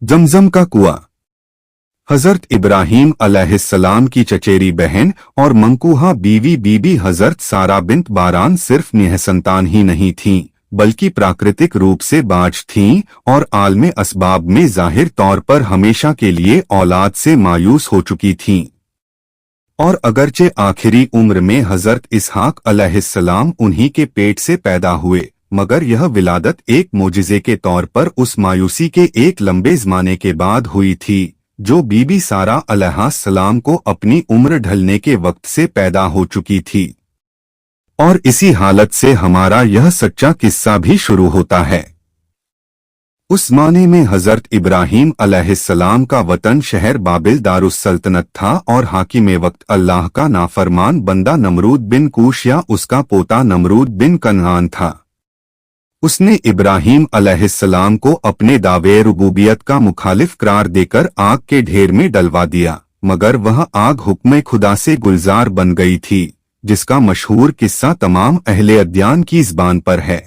जमजम का कुआं। हजरत इब्राहीम अलैहिस्सलाम की चचेरी बहन और मंकूहा बीवी बीबी हजरत सारा बिन्त बारान सिर्फ निहसंतान ही नहीं थीं, बल्कि प्राकृतिक रूप से बाज थीं और आलमे असबाब में जाहिर तौर पर हमेशा के लिए औलाद से मायूस हो चुकी थीं। और अगरचे आखिरी उम्र में हजरत इसहाक अलैहिस्सलाम उन्हीं के पेट से पैदा हुए, मगर यह विलादत एक मोजिज़े के तौर पर उस मायूसी के एक लंबे ज़माने के बाद हुई थी, जो बीबी सारा अलैहिस्सलाम को अपनी उम्र ढलने के वक्त से पैदा हो चुकी थी। और इसी हालत से हमारा यह सच्चा किस्सा भी शुरू होता है। उस ज़माने में हजरत इब्राहीम अलैहिस्सलाम का वतन शहर बाबिल दारुस्सल्तनत था और हाकिम वक्त अल्लाह का नाफरमान बंदा नमरूद बिन कूश या उसका पोता नमरूद बिन कन्हान था। उसने इब्राहीम अलैहिस्सलाम को अपने दावे रुबूबियत का मुखालिफ करार देकर आग के ढेर में डलवा दिया, मगर वह आग हुक्म खुदा से गुलजार बन गई थी, जिसका मशहूर किस्सा तमाम अहले अद्यान की ज़बान पर है।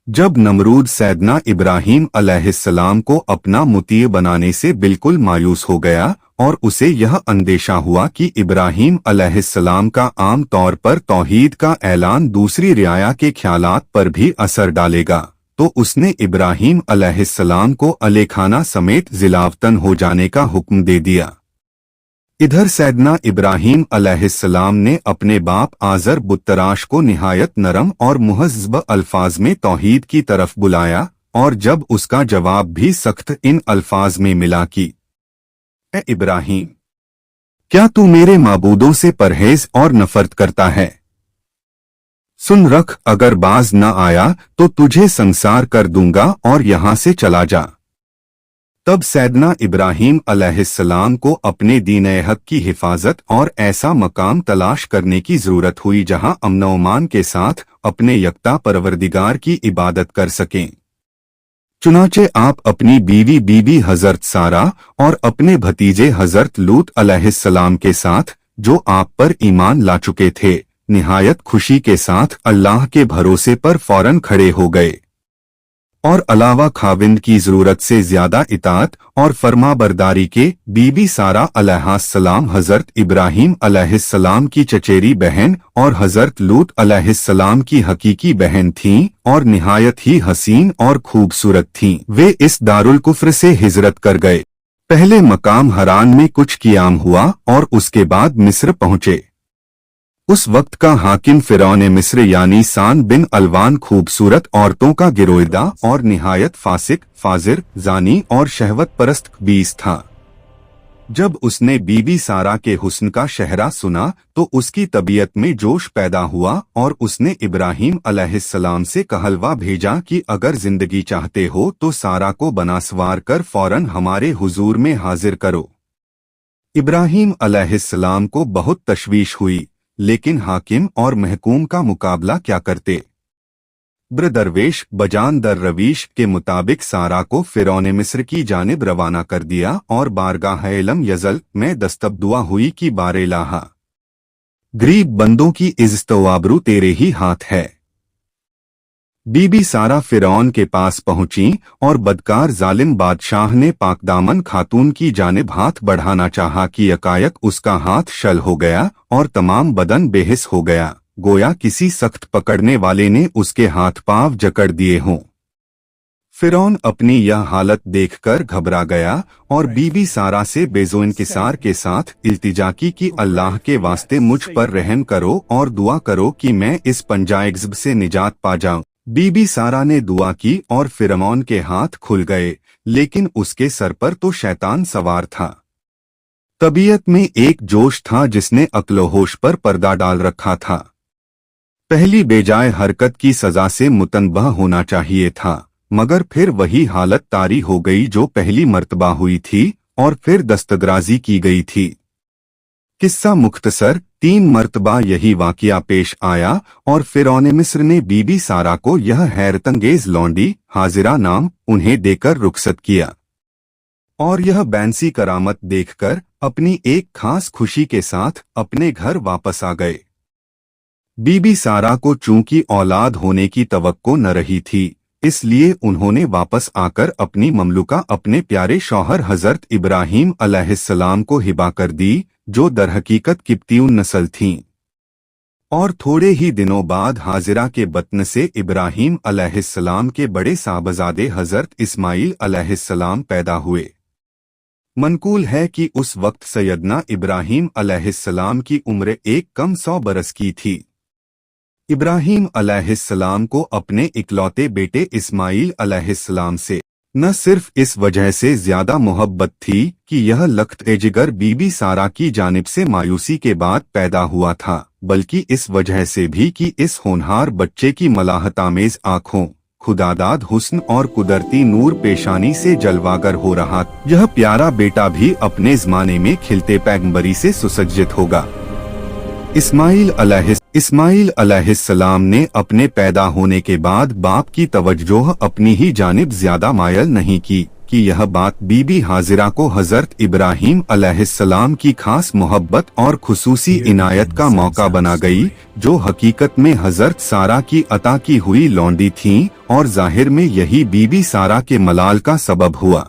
जब नमरूद सैदना इब्राहीम अलैहिस्सलाम को अपना मुतीय बनाने से बिल्कुल मायूस हो गया और उसे यह अंदेशा हुआ कि इब्राहीम अलैहिस्सलाम का आम तौर पर तौहीद का ऐलान दूसरी रियाया के ख्यालात पर भी असर डालेगा, तो उसने इब्राहीम अलैहिस्सलाम को अलेखाना समेत जिलावतन हो जाने का हुक्म दे दिया। इधर सैदना इब्राहीम अलैहिस्सलाम ने अपने बाप आज़र बुत्तराश को निहायत नरम और मुहज़्ज़ब अल्फाज में तौहीद की तरफ बुलाया, और जब उसका जवाब भी सख्त इन अल्फाज में मिला कि ए इब्राहीम, क्या तू मेरे माबूदों से परहेज और नफरत करता है? सुन रख, अगर बाज न आया तो तुझे संसार कर दूंगा और यहाँ से चला जा। तब सैदना इब्राहीम अलैहिस्सलाम को अपने दीन-ए हक की हिफाजत और ऐसा मकाम तलाश करने की जरूरत हुई जहां अमन-ओ-मान के साथ अपने यकता परवरदिगार की इबादत कर सकें। चुनाचे आप अपनी बीवी बीबी हजरत सारा और अपने भतीजे हजरत लूत अलैहिस्सलाम के साथ, जो आप पर ईमान ला चुके थे, निहायत खुशी के साथ अल्लाह के भरोसे पर फौरन खड़े हो गए और अलावा खाविंद की जरूरत से ज्यादा इताअत और फरमाबरदारी के बीबी सारा अलैहिस्सलाम हजरत इब्राहीम अलैहिस्सलाम की चचेरी बहन और हजरत लूत अलैहिस्सलाम की हकीकी बहन थीं और निहायत ही हसीन और खूबसूरत थीं। वे इस दारुल कुफ्र से हिजरत कर गए। पहले मकाम हरान में कुछ क़ियाम हुआ और उसके बाद मिस्र पहुँचे। उस वक्त का हाकिम फिरौन मिस्र यानी सान बिन अलवान खूबसूरत औरतों का गिरोयदा और निहायत फासिक, फाजिर, जानी और शहवत परस्त खबीस था। जब उसने बीबी सारा के हुस्न का शहरा सुना तो उसकी तबीयत में जोश पैदा हुआ और उसने इब्राहीम अलैहिस्सलाम से कहलवा भेजा कि अगर जिंदगी चाहते हो तो सारा को बनासवार कर फौरन हमारे हुजूर में हाजिर करो। इब्राहीम अलैहिस्सलाम को बहुत तशवीश हुई, लेकिन हाकिम और महकूम का मुकाबला क्या करते। दरवेश बजान दर रवीश के मुताबिक सारा को फिरौन मिस्र की जानिब रवाना कर दिया और बारगाह इल्म यज़ल में दस्तब दुआ हुई कि बारे लाहा, गरीब बंदों की इज़्ज़त व आबरू तेरे ही हाथ है। बीबी सारा फिरौन के पास पहुंची और बदकार जालिम बादशाह ने पाकदामन खातून की जानिब हाथ बढ़ाना चाहा कि यकायक उसका हाथ शल हो गया और तमाम बदन बेहिस हो गया, गोया किसी सख्त पकड़ने वाले ने उसके हाथ पांव जकड़ दिए हों। फिरौन अपनी यह हालत देखकर घबरा गया और बीबी सारा से बेज़ोइंकिसार के साथ इल्तिजा की कि अल्लाह के वास्ते मुझ पर रहम करो और दुआ करो कि मैं इस पंजाइज़्ब से निजात पा जाऊं। बीबी सारा ने दुआ की और फिरौन के हाथ खुल गए, लेकिन उसके सर पर तो शैतान सवार था। तबीयत में एक जोश था जिसने अक्ल होश पर पर्दा डाल रखा था। पहली बेजाए हरकत की सजा से मुतनबह होना चाहिए था, मगर फिर वही हालत तारी हो गई जो पहली मर्तबा हुई थी और फिर दस्तदराजी की गई थी। किस्सा मुख्तसर, 3 मर्तबा यही वाक़या पेश आया और फिरौन मिस्र ने बीबी सारा को यह हैरतंगेज लौंडी हाजिरा नाम उन्हें देकर रुखसत किया और यह बैंसी करामत देखकर अपनी एक खास खुशी के साथ अपने घर वापस आ गए। बीबी सारा को चूंकि औलाद होने की तवक्को न रही थी, इसलिए उन्होंने वापस आकर अपनी ममलुका अपने प्यारे शौहर हजरत इब्राहीम अलैहिस्सलाम को हिबा कर दी, जो दरहकीकत किप्तियुन नस्ल थीं। और थोड़े ही दिनों बाद हाजिरा के बत्न से इब्राहीम अलैहिस्सलाम के बड़े साहबजादे हजरत इस्माइल अलैहिस्सलाम पैदा हुए। मनकूल है कि उस वक्त सैयदना इब्राहीम अलैहिस्सलाम की उम्र 100 बरस की थी। इब्राहीम अलैहिस्सलाम को अपने इकलौते बेटे इस्माइल अलैहिस्सलाम से न सिर्फ इस वजह से ज्यादा मोहब्बत थी कि यह लख्त जिगर बीबी सारा की जानिब से मायूसी के बाद पैदा हुआ था, बल्कि इस वजह से भी कि इस होनहार बच्चे की मलाहतामेज आँखों, खुदादाद हुस्न और कुदरती नूर पेशानी से जलवागर हो रहा। यह प्यारा बेटा भी अपने ज़माने में खिलते पैगंबरी से सुसज्जित होगा। इस्माइल अलैहिस्सलाम ने अपने पैदा होने के बाद बाप की तवज्जो अपनी ही जानिब ज्यादा मायल नहीं की कि यह बात बीबी हाजिरा को हजरत इब्राहीम अलैहिस्सलाम की खास मोहब्बत और खुसूसी इनायत का मौका बना गई, जो हकीकत में हजरत सारा की अता की हुई लौंडी थीं और जाहिर में यही बीबी सारा के मलाल का सबब हुआ।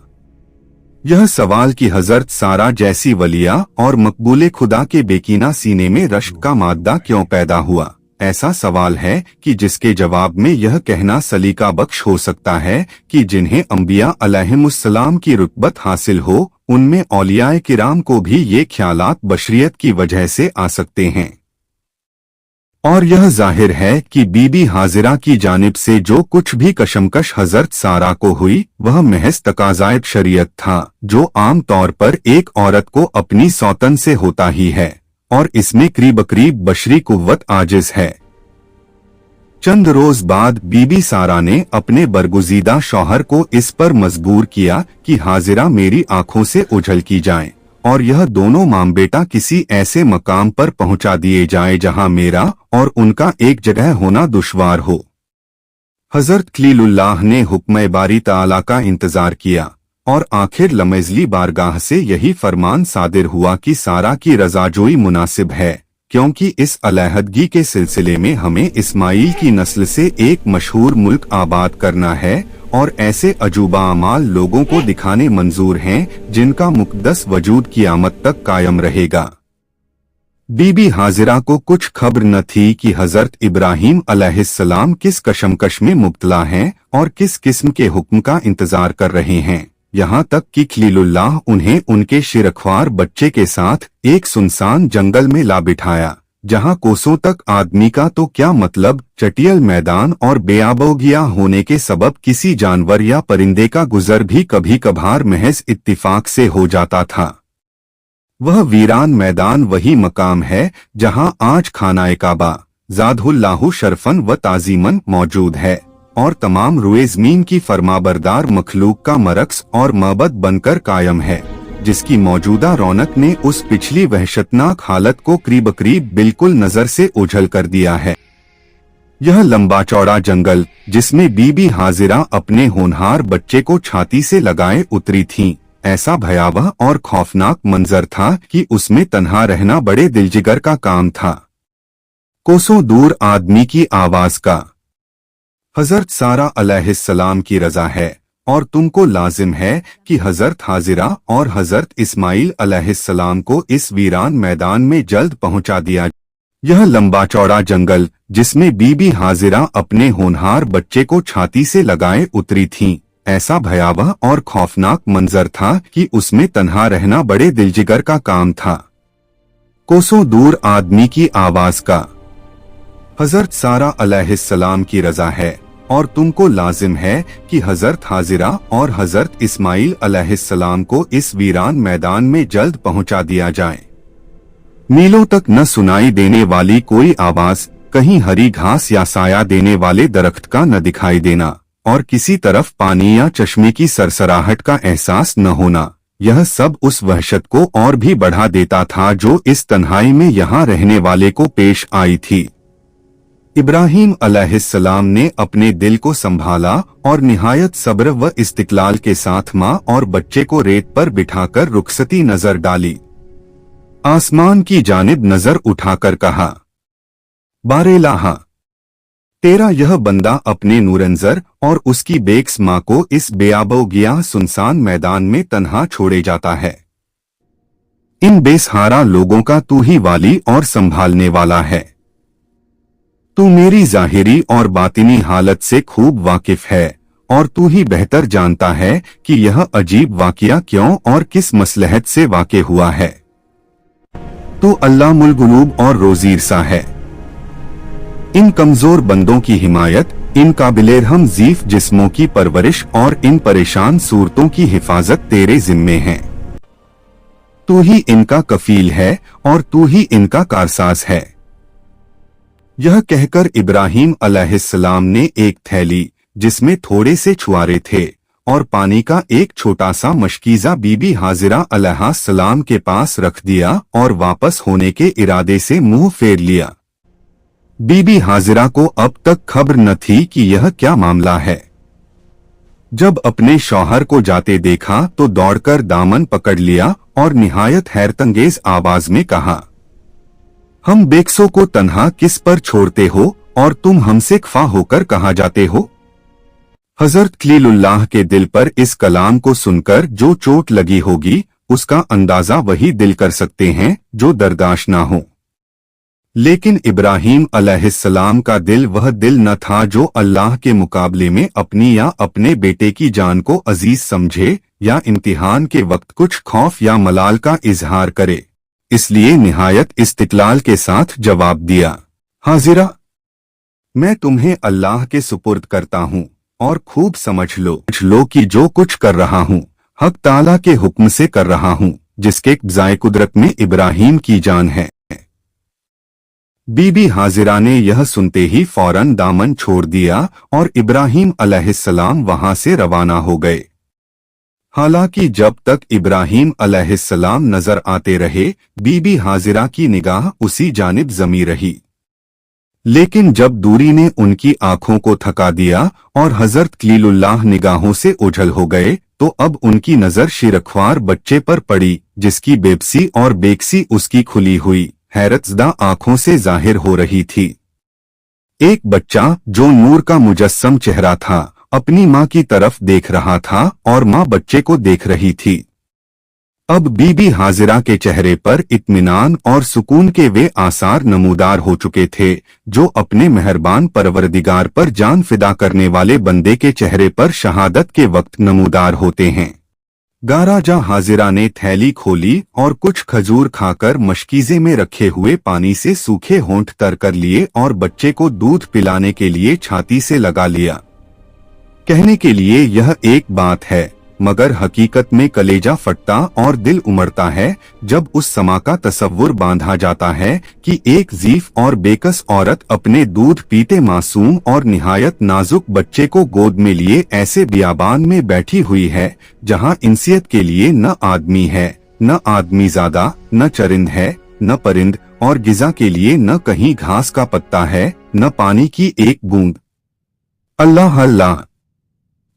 यह सवाल कि हजरत सारा जैसी वलिया और मकबूले खुदा के बेकीना सीने में रश्क का मादा क्यों पैदा हुआ, ऐसा सवाल है कि जिसके जवाब में यह कहना सलीका बख्श हो सकता है कि जिन्हें अंबिया अलैहिमुस्सलाम की रुतबत हासिल हो, उनमें औलियाए किराम को भी ये ख्यालात बशरियत की वजह से आ सकते हैं। और यह जाहिर है कि बीबी हाजिरा की जानिब से जो कुछ भी कशमकश हजरत सारा को हुई, वह महज तकाज़ाए शरीयत था, जो आम तौर पर एक औरत को अपनी सौतन से होता ही है, और इसमें करीब बशरी कुव्वत आजिज है। चंद रोज बाद बीबी सारा ने अपने बरगुजीदा शौहर को इस पर मजबूर किया कि हाजिरा मेरी आंखों से उछल की जाएं, और यह दोनों माम बेटा किसी ऐसे मकाम पर पहुंचा दिए जाएं जहां मेरा और उनका एक जगह होना दुश्वार हो। हजरत खलीलुल्लाह ने हुक्म बारी ताला का इंतजार किया, और आखिर लमज़ली बारगाह से यही फरमान सादिर हुआ कि सारा की रजाजोई मुनासिब है, क्योंकि इस अलहदगी के सिलसिले में हमें इस्माइल की नस्ल से एक मशहूर मुल्क आबाद करना है, और ऐसे अजूबा अमाल लोगों को दिखाने मंजूर हैं जिनका मुक़द्दस वजूद क़यामत तक कायम रहेगा। बीबी हाजिरा को कुछ खबर न थी कि हजरत इब्राहीम अलैहिस्सलाम किस कशमकश में मुब्तला हैं और किस किस्म के हुक्म का इंतजार कर रहे हैं, यहाँ तक कि खलीलुल्लाह उन्हें उनके शिरख्वार बच्चे के साथ एक सुनसान जंगल में ला बिठाया, जहाँ कोसों तक आदमी का तो क्या मतलब, चटियल मैदान और बेआबोगिया होने के सबब किसी जानवर या परिंदे का गुजर भी कभी कभार महज इत्तिफाक से हो जाता था। वह वीरान मैदान वही मकाम है जहां आज खानाए काबा ज़ादहुल्लाहु शरफन व ताजीमन मौजूद है, और तमाम रुए ज़मीन की फरमाबरदार मखलूक का मरक्स और मबद बनकर कायम है, जिसकी मौजूदा रौनक ने उस पिछली वहशतनाक हालत को करीब बिल्कुल नजर से ओझल कर दिया है। यह लंबा चौड़ा जंगल, जिसमें बीबी हाजिरा अपने होनहार बच्चे को छाती से लगाए उतरी थीं, ऐसा भयावह और खौफनाक मंजर था कि उसमें तन्हा रहना बड़े दिलजिगर का काम था। कोसों दूर आदमी की आवाज का, हजरत सारा अलैहिस्सलाम की रजा है और तुमको लाजिम है कि हजरत हाजिरा और हजरत इस्माइल अलैहिस्सलाम को इस वीरान मैदान में जल्द पहुंचा दिया। यह लंबा चौड़ा जंगल, जिसमें बीबी हाजिरा अपने होनहार बच्चे को छाती से लगाए उतरी थीं, ऐसा भयावह और खौफनाक मंजर था कि उसमें तन्हा रहना बड़े दिलजिगर का काम था। कोसों दूर आदमी की आवाज का, हजरत सारा अलैहिस्सलाम की रजा है और तुमको लाजिम है कि हजरत हाजिरा और हजरत इस्माइल अलैहिस्सलाम को इस वीरान मैदान में जल्द पहुंचा दिया जाए। मीलों तक न सुनाई देने वाली कोई आवाज, कहीं हरी घास या साया देने वाले दरख्त का न दिखाई देना, और किसी तरफ पानी या चश्मे की सरसराहट का एहसास न होना, यह सब उस वहशत को और भी बढ़ा देता था जो इस तन्हाई में यहाँ रहने वाले को पेश आई थी। इब्राहीम अलैहिस्सलाम ने अपने दिल को संभाला और निहायत सब्र व इस्तिकलाल के साथ माँ और बच्चे को रेत पर बिठाकर रुखसती नजर डाली। आसमान की जानिब नजर उठाकर कहा, बारेलाहा। तेरा यह बंदा अपने नूरंजर और उसकी बेक्स माँ को इस बेआबोगिया सुनसान मैदान में तन्हा छोड़े जाता है। इन बेसहारा लोगों का तू ही वाली और संभालने वाला है। तू मेरी जाहिरी और बातिनी हालत से खूब वाकिफ है और तू ही बेहतर जानता है कि यह अजीब वाकया क्यों और किस मसलहत से वाक़े हुआ है। तू अल्लाह मुल-गुलूब और रोज़ीर सा है। इन कमजोर बंदों की हिमायत, इन काबिल-रहम ज़ीफ जिस्मों की परवरिश और इन परेशान सूरतों की हिफाजत तेरे जिम्मे है। तू ही इनका कफील है और तू ही इनका कारसाज है। यह कहकर इब्राहीम अलैहिस्सलाम ने एक थैली जिसमें थोड़े से छुआरे थे और पानी का एक छोटा सा मशकीज़ा बीबी हाजिरा अलैहिस्सलाम के पास रख दिया और वापस होने के इरादे से मुंह फेर लिया। बीबी हाजिरा को अब तक खबर न थी कि यह क्या मामला है। जब अपने शौहर को जाते देखा तो दौड़कर दामन पकड़ लिया और निहायत हैरतंगेज आवाज में कहा, हम बेक्सों को तन्हा किस पर छोड़ते हो और तुम हमसे खफा होकर कहाँ जाते हो? हजरत खलीलुल्लाह के दिल पर इस कलाम को सुनकर जो चोट लगी होगी उसका अंदाजा वही दिल कर सकते हैं जो दरदाश ना हो। लेकिन इब्राहीम अलैहिस्सलाम का दिल वह दिल न था जो अल्लाह के मुकाबले में अपनी या अपने बेटे की जान को अजीज समझे या इम्तिहान के वक्त कुछ खौफ या मलाल का इजहार करे। इसलिए निहायत इस्तिकलाल के साथ जवाब दिया, हाजिरा, मैं तुम्हें अल्लाह के सुपुर्द करता हूँ और खूब समझ लो कि जो कुछ कर रहा हूँ हक ताला के हुक्म से कर रहा हूँ जिसके क़ज़ाए कुदरत में इब्राहीम की जान है। बीबी हाजिरा ने यह सुनते ही फौरन दामन छोड़ दिया और इब्राहीम अलैहिस्सलाम वहां से रवाना हो गए। हालांकि जब तक इब्राहीम अलैहिस्सलाम नजर आते रहे बीबी हाजिरा की निगाह उसी जानिब जमी रही। लेकिन जब दूरी ने उनकी आंखों को थका दिया और हजरत खलीलुल्लाह निगाहों से ओझल हो गए तो अब उनकी नजर शिरख्वार बच्चे पर पड़ी जिसकी बेबसी और बेकसी उसकी खुली हुई हैरतज़दा आंखों से जाहिर हो रही थी। एक बच्चा जो नूर का मुजस्सम चेहरा था अपनी माँ की तरफ देख रहा था और माँ बच्चे को देख रही थी। अब बीबी हाजिरा के चेहरे पर इत्मीनान और सुकून के वे आसार नमूदार हो चुके थे जो अपने मेहरबान परवरदिगार पर जान फिदा करने वाले बंदे के चेहरे पर शहादत के वक्त नमूदार होते हैं। गाराजा हाजिरा ने थैली खोली और कुछ खजूर खाकर मशकीज़े में रखे हुए पानी से सूखे होंठ तर कर लिए और बच्चे को दूध पिलाने के लिए छाती से लगा लिया। कहने के लिए यह एक बात है मगर हकीकत में कलेजा फटता और दिल उमड़ता है जब उस समा का तसव्वुर बांधा जाता है कि एक ज़ीफ और बेकस औरत अपने दूध पीते मासूम और निहायत नाजुक बच्चे को गोद में लिए ऐसे बियाबान में बैठी हुई है जहां इंसियत के लिए न आदमी है, न आदमी ज़ादा, न चरिंद है, न परिंद और गिज़ा के लिए न कहीं घास का पत्ता है, न पानी की एक बूंद। अल्लाह अल्लाह,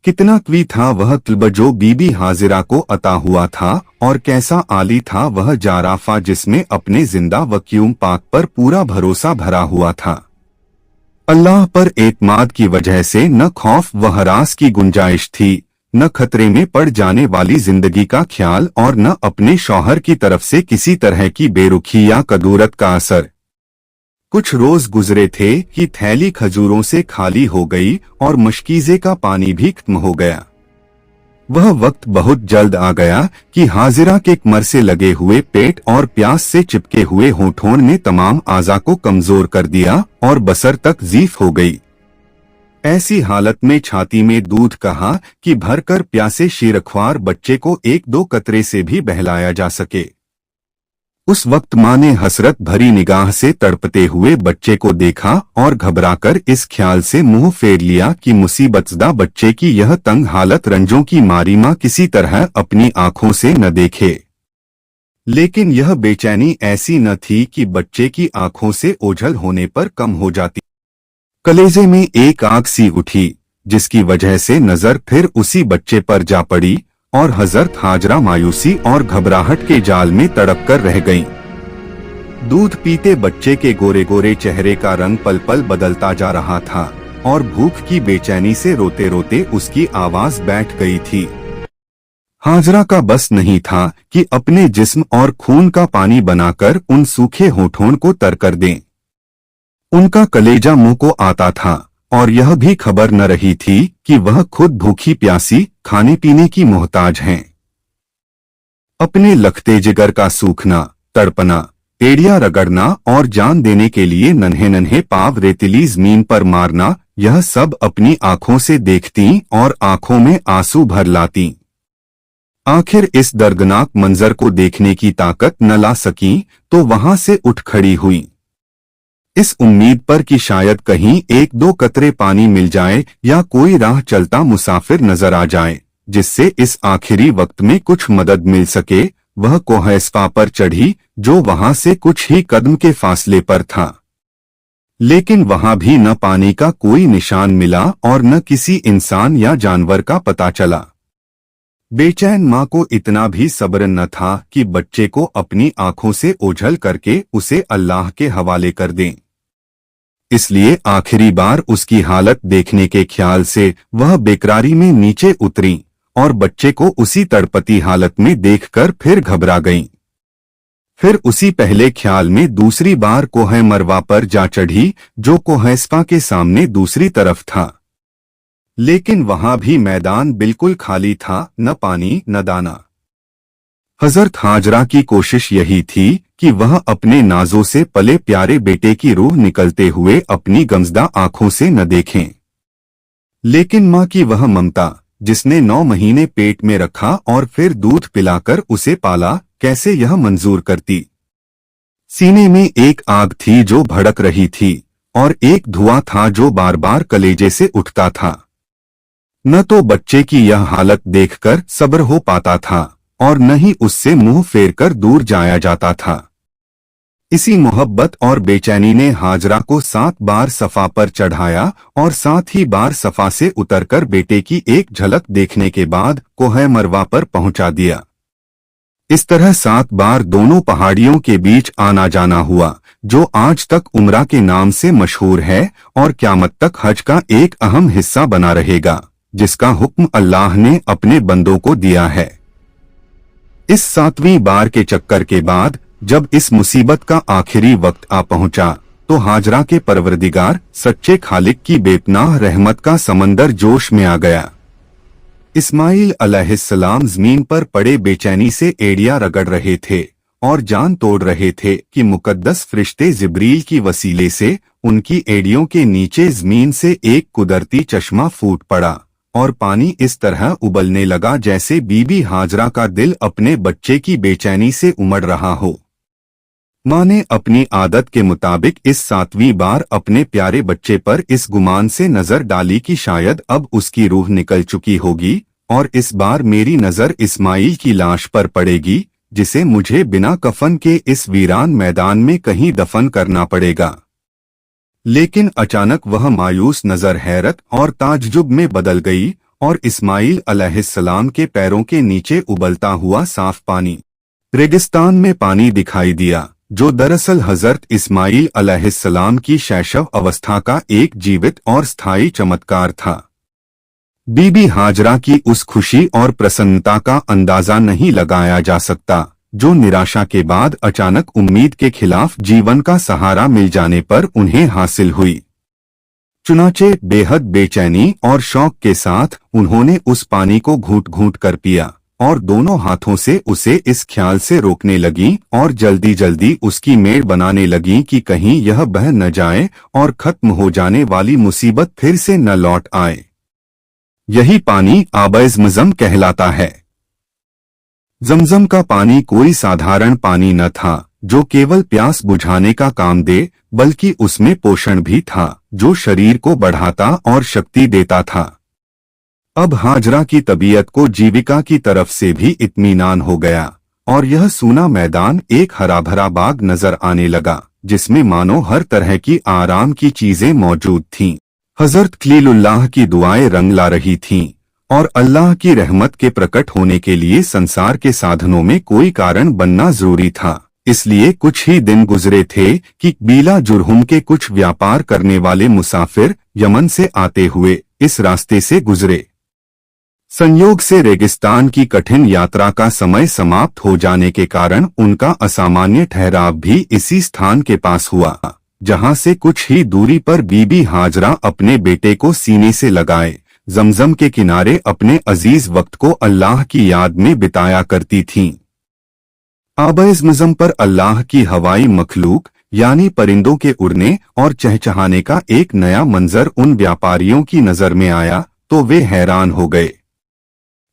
कितना क्वी था वह तलब जो बीबी हाजिरा को अता हुआ था और कैसा आली था वह जाराफा जिसमें अपने जिंदा वक्यूम पाक पर पूरा भरोसा भरा हुआ था। अल्लाह पर एतमाद की वजह से न खौफ व हरास की गुंजाइश थी, न खतरे में पड़ जाने वाली जिंदगी का ख्याल और न अपने शौहर की तरफ से किसी तरह की बेरुखी या कदूरत का असर। कुछ रोज गुजरे थे कि थैली खजूरों से खाली हो गई और मशकीज़े का पानी भी खत्म हो गया। वह वक्त बहुत जल्द आ गया कि हाजिरा के कमर से लगे हुए पेट और प्यास से चिपके हुए होठों ने तमाम आज़ा को कमजोर कर दिया और बसर तक ज़ीफ हो गई। ऐसी हालत में छाती में दूध कहा कि भरकर प्यासे शीरख्वार बच्चे को एक दो कतरे से भी बहलाया जा सके। उस वक्त माँ ने हसरत भरी निगाह से तड़पते हुए बच्चे को देखा और घबराकर इस ख्याल से मुंह फेर लिया कि मुसीबतज़दा बच्चे की यह तंग हालत रंजों की मारी माँ किसी तरह अपनी आंखों से न देखे। लेकिन यह बेचैनी ऐसी न थी कि बच्चे की आंखों से ओझल होने पर कम हो जाती। कलेजे में एक आग सी उठी जिसकी वजह से नजर फिर उसी बच्चे पर जा पड़ी और हजरत हाजरा मायूसी और घबराहट के जाल में तड़प कर रह गईं। दूध पीते बच्चे के गोरे गोरे चेहरे का रंग पल पल बदलता जा रहा था और भूख की बेचैनी से रोते रोते उसकी आवाज बैठ गई थी। हाजरा का बस नहीं था कि अपने जिस्म और खून का पानी बनाकर उन सूखे होठों को तर कर दें। उनका कलेजा मुंह को आता था और यह भी खबर न रही थी कि वह खुद भूखी प्यासी खाने पीने की मोहताज हैं। अपने लखते जिगर का सूखना, तड़पना, एड़िया रगड़ना और जान देने के लिए नन्हे नन्हे पाव रेतीली जमीन पर मारना, यह सब अपनी आंखों से देखती और आंखों में आंसू भर लाती। आखिर इस दर्दनाक मंजर को देखने की ताकत न ला सकी तो वहां से उठ खड़ी हुई, इस उम्मीद पर कि शायद कहीं एक दो कतरे पानी मिल जाए या कोई राह चलता मुसाफिर नजर आ जाए जिससे इस आखिरी वक्त में कुछ मदद मिल सके। वह कोहैसफा पर चढ़ी जो वहां से कुछ ही कदम के फासले पर था, लेकिन वहां भी न पानी का कोई निशान मिला और न किसी इंसान या जानवर का पता चला। बेचैन माँ को इतना भी सब्र न था कि बच्चे को अपनी आंखों से ओझल करके उसे अल्लाह के हवाले कर दें। इसलिए आखिरी बार उसकी हालत देखने के ख्याल से वह बेकरारी में नीचे उतरी और बच्चे को उसी तड़पती हालत में देखकर फिर घबरा गईं। फिर उसी पहले ख्याल में दूसरी बार कोहे मरवा पर जा चढ़ी जो कोहैसफा के सामने दूसरी तरफ था, लेकिन वहां भी मैदान बिल्कुल खाली था, न पानी न दाना। हजरत हाजरा की कोशिश यही थी कि वह अपने नाजों से पले प्यारे बेटे की रूह निकलते हुए अपनी गमजदा आंखों से न देखें, लेकिन मां की वह ममता जिसने 9 महीने पेट में रखा और फिर दूध पिलाकर उसे पाला, कैसे यह मंजूर करती। सीने में एक आग थी जो भड़क रही थी और एक धुआं था जो बार बार कलेजे से उठता था। न तो बच्चे की यह हालत देखकर सब्र हो पाता था और न ही उससे मुंह फेरकर दूर जाया जाता था। इसी मोहब्बत और बेचैनी ने हाजरा को 7 बार सफा पर चढ़ाया और 7 ही बार सफा से उतरकर बेटे की एक झलक देखने के बाद कोहे मरवा पर पहुंचा दिया। इस तरह 7 बार दोनों पहाड़ियों के बीच आना जाना हुआ जो आज तक उम्रा के नाम से मशहूर है और क़यामत तक हज का एक अहम हिस्सा बना रहेगा, जिसका हुक्म अल्लाह ने अपने बंदों को दिया है। इस 7वीं बार के चक्कर के बाद जब इस मुसीबत का आखिरी वक्त आ पहुंचा तो हाजरा के परवरदिगार सच्चे खालिक की बेपनाह रहमत का समंदर जोश में आ गया। इस्माइल अलैहिस्सलाम जमीन पर पड़े बेचैनी से एड़िया रगड़ रहे थे और जान तोड़ रहे थे कि मुकद्दस फरिश्ते जिब्रील की वसीले से उनकी एड़ियों के नीचे जमीन से एक कुदरती चश्मा फूट पड़ा और पानी इस तरह उबलने लगा जैसे बीबी हाजरा का दिल अपने बच्चे की बेचैनी से उमड़ रहा हो। माँ ने अपनी आदत के मुताबिक इस 7वीं बार अपने प्यारे बच्चे पर इस गुमान से नजर डाली कि शायद अब उसकी रूह निकल चुकी होगी और इस बार मेरी नजर इस्माइल की लाश पर पड़ेगी जिसे मुझे बिना कफन के इस वीरान मैदान में कहीं दफन करना पड़ेगा। लेकिन अचानक वह मायूस नजर हैरत और ताज्जुब में बदल गई और इस्माइल अलैहिस्सलाम के पैरों के नीचे उबलता हुआ साफ पानी, रेगिस्तान में पानी दिखाई दिया जो दरअसल हजरत इस्माइल अलैहिस्सलाम की शैशव अवस्था का एक जीवित और स्थायी चमत्कार था। बीबी हाजरा की उस खुशी और प्रसन्नता का अंदाजा नहीं लगाया जा सकता जो निराशा के बाद अचानक उम्मीद के खिलाफ जीवन का सहारा मिल जाने पर उन्हें हासिल हुई। चुनाचे बेहद बेचैनी और शौक के साथ उन्होंने उस पानी को घूंट घूंट कर पिया और दोनों हाथों से उसे इस ख्याल से रोकने लगीं और जल्दी जल्दी उसकी मेड़ बनाने लगीं कि कहीं यह बह न जाए और खत्म हो जाने वाली मुसीबत फिर से न लौट आए। यही पानी आब-ए-ज़मज़म कहलाता है। जमजम का पानी कोई साधारण पानी न था जो केवल प्यास बुझाने का काम दे, बल्कि उसमें पोषण भी था जो शरीर को बढ़ाता और शक्ति देता था। अब हाजरा की तबीयत को जीविका की तरफ से भी इत्मीनान हो गया और यह सूना मैदान एक हरा भरा बाग नजर आने लगा जिसमें मानो हर तरह की आराम की चीजें मौजूद थीं। हजरत खलीलुल्लाह की दुआएं रंग ला रही थीं और अल्लाह की रहमत के प्रकट होने के लिए संसार के साधनों में कोई कारण बनना जरूरी था। इसलिए कुछ ही दिन गुजरे थे कि बीला जुरहुम के कुछ व्यापार करने वाले मुसाफिर यमन से आते हुए इस रास्ते से गुजरे। संयोग से रेगिस्तान की कठिन यात्रा का समय समाप्त हो जाने के कारण उनका असामान्य ठहराव भी इसी स्थान के पास हुआ, जहां से कुछ ही दूरी पर बीबी हाजरा अपने बेटे को सीने से लगाए जमजम के किनारे अपने अजीज वक्त को अल्लाह की याद में बिताया करती थीं। आब-ए-ज़मज़म पर अल्लाह की हवाई मखलूक यानी परिंदों के उड़ने और चहचहाने का एक नया मंजर उन व्यापारियों की नजर में आया तो वे हैरान हो गए।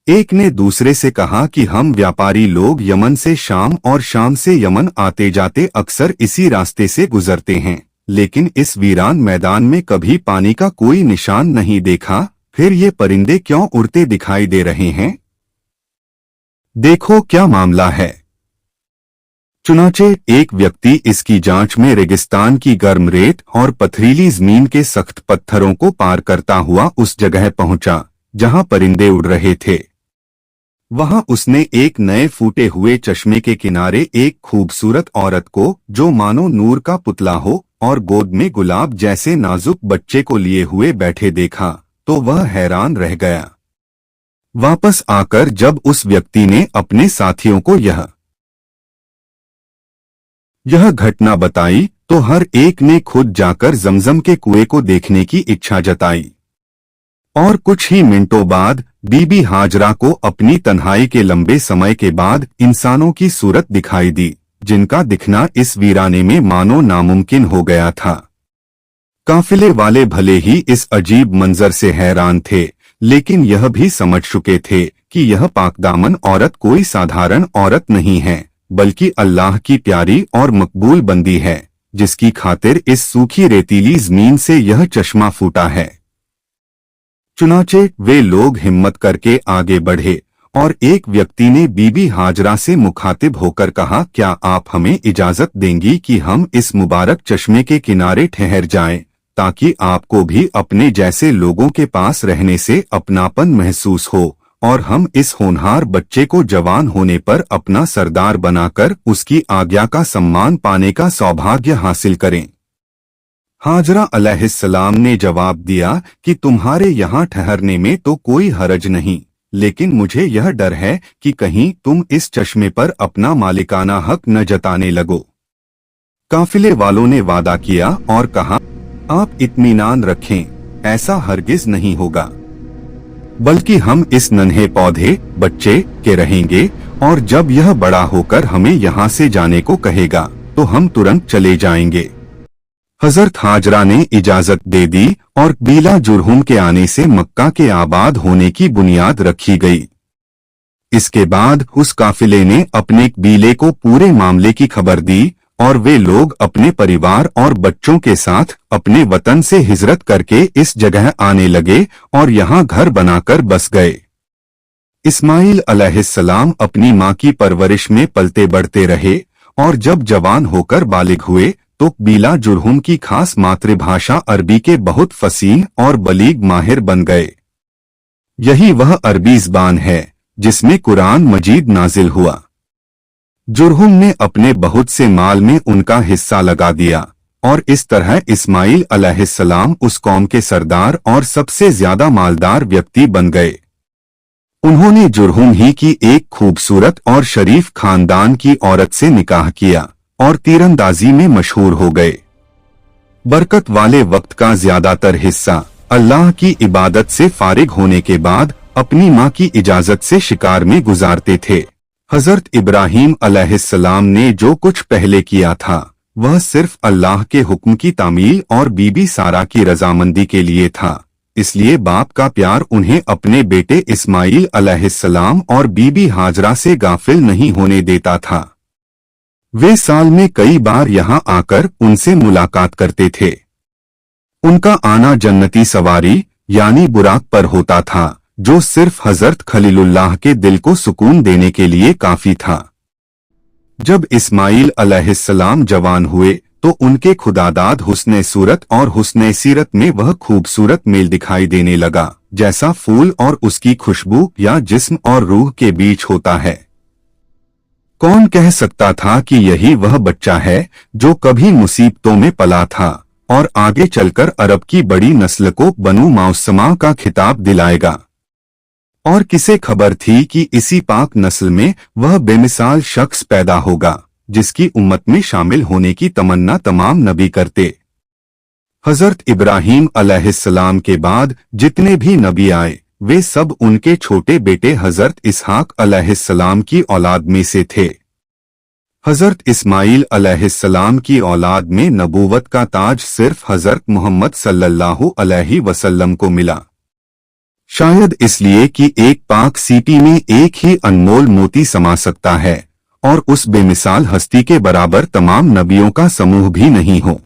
एक ने दूसरे से कहा कि हम व्यापारी लोग यमन से शाम और शाम से यमन आते जाते अक्सर इसी रास्ते से गुजरते हैं, लेकिन इस वीरान मैदान में कभी पानी का कोई निशान नहीं देखा, फिर ये परिंदे क्यों उड़ते दिखाई दे रहे हैं? देखो क्या मामला है। चुनाचे एक व्यक्ति इसकी जांच में रेगिस्तान की गर्म रेत और पथरीली जमीन के सख्त पत्थरों को पार करता हुआ उस जगह पहुंचा जहां परिंदे उड़ रहे थे। वहां उसने एक नए फूटे हुए चश्मे के किनारे एक खूबसूरत औरत को, जो मानो नूर का पुतला हो और गोद में गुलाब जैसे नाजुक बच्चे को लिए हुए बैठे देखा तो वह हैरान रह गया। वापस आकर जब उस व्यक्ति ने अपने साथियों को यह घटना बताई तो हर एक ने खुद जाकर जमजम के कुएं को देखने की इच्छा जताई। और कुछ ही मिनटों बाद बीबी हाजरा को अपनी तन्हाई के लंबे समय के बाद इंसानों की सूरत दिखाई दी, जिनका दिखना इस वीराने में मानो नामुमकिन हो गया था। काफिले वाले भले ही इस अजीब मंजर से हैरान थे, लेकिन यह भी समझ चुके थे कि यह पाकदामन औरत कोई साधारण औरत नहीं है, बल्कि अल्लाह की प्यारी और मकबूल बंदी है, जिसकी खातिर इस सूखी रेतीली जमीन से यह चश्मा फूटा है। चुनाचे वे लोग हिम्मत करके आगे बढ़े और एक व्यक्ति ने बीबी हाजरा से मुखातिब होकर कहा, क्या आप हमें इजाजत देंगी कि हम इस मुबारक चश्मे के किनारे ठहर जाएं, ताकि आपको भी अपने जैसे लोगों के पास रहने से अपनापन महसूस हो और हम इस होनहार बच्चे को जवान होने पर अपना सरदार बनाकर उसकी आज्ञा का सम्मान पाने का सौभाग्य हासिल करें। हाजरा अलैहिस्सलाम ने जवाब दिया कि तुम्हारे यहाँ ठहरने में तो कोई हरज नहीं, लेकिन मुझे यह डर है कि कहीं तुम इस चश्मे पर अपना मालिकाना हक न जताने लगो। काफिले वालों ने वादा किया और कहा, आप इत्मीनान रखें, ऐसा हरगिज नहीं होगा, बल्कि हम इस नन्हे पौधे बच्चे के रहेंगे और जब यह बड़ा होकर हमें यहाँ से जाने को कहेगा तो हम तुरंत चले जाएंगे। हजरत हाजरा ने इजाजत दे दी और बीला जुरहुम के आने से मक्का के आबाद होने की बुनियाद रखी गई। इसके बाद उस काफिले ने अपने बीले को पूरे मामले की खबर दी और वे लोग अपने परिवार और बच्चों के साथ अपने वतन से हिजरत करके इस जगह आने लगे और यहाँ घर बनाकर बस गए। इस्माइल अलैहिस्सलाम अपनी माँ की परवरिश में पलते बढ़ते रहे और जब जवान होकर बालिग हुए तो बीला जुरहुम की खास मातृभाषा अरबी के बहुत फसीह और बलीग माहिर बन गए। यही वह अरबी ज़बान है जिसमें कुरान मजीद नाजिल हुआ। जुरहुम ने अपने बहुत से माल में उनका हिस्सा लगा दिया और इस तरह इस्माइल अलैहिस्सलाम उस कौम के सरदार और सबसे ज्यादा मालदार व्यक्ति बन गए। उन्होंने जुरहुम ही की एक खूबसूरत और शरीफ खानदान की औरत से निकाह किया और तीरंदाजी में मशहूर हो गए। बरकत वाले वक्त का ज्यादातर हिस्सा अल्लाह की इबादत से फारिग होने के बाद अपनी माँ की इजाजत से शिकार में गुजारते थे। हजरत इब्राहीम अलैहिस्सलाम ने जो कुछ पहले किया था वह सिर्फ अल्लाह के हुक्म की तामील और बीबी सारा की रजामंदी के लिए था, इसलिए बाप का प्यार उन्हें अपने बेटे इस्माइल अलैहिस्सलाम और बीबी हाजरा से गाफिल नहीं होने देता था। वे साल में कई बार यहाँ आकर उनसे मुलाकात करते थे। उनका आना जन्नती सवारी यानी बुराक पर होता था, जो सिर्फ हजरत खलीलुल्लाह के दिल को सुकून देने के लिए काफी था। जब इस्माइल अलैहिस्सलाम जवान हुए तो उनके खुदादाद हुस्ने सूरत और हुस्ने सीरत में वह खूबसूरत मेल दिखाई देने लगा, जैसा फूल और उसकी खुशबू या जिस्म और रूह के बीच होता है। कौन कह सकता था कि यही वह बच्चा है जो कभी मुसीबतों में पला था और आगे चलकर अरब की बड़ी नस्ल को बनु मौसमा का खिताब दिलाएगा। और किसे खबर थी कि इसी पाक नस्ल में वह बेमिसाल शख्स पैदा होगा जिसकी उम्मत में शामिल होने की तमन्ना तमाम नबी करते। हजरत इब्राहीम अलैहिस्सलाम के बाद जितने भी नबी आए वे सब उनके छोटे बेटे हजरत इसहाक अलैहिस्सलाम की औलाद में से थे। हजरत इस्माइल अलैहिस्सलाम की औलाद में नबूवत का ताज सिर्फ हजरत मोहम्मद सल्लल्लाहु अलैहि वसल्लम को मिला, शायद इसलिए कि एक पाक सीटी में एक ही अनमोल मोती समा सकता है और उस बेमिसाल हस्ती के बराबर तमाम नबियों का समूह भी नहीं हो।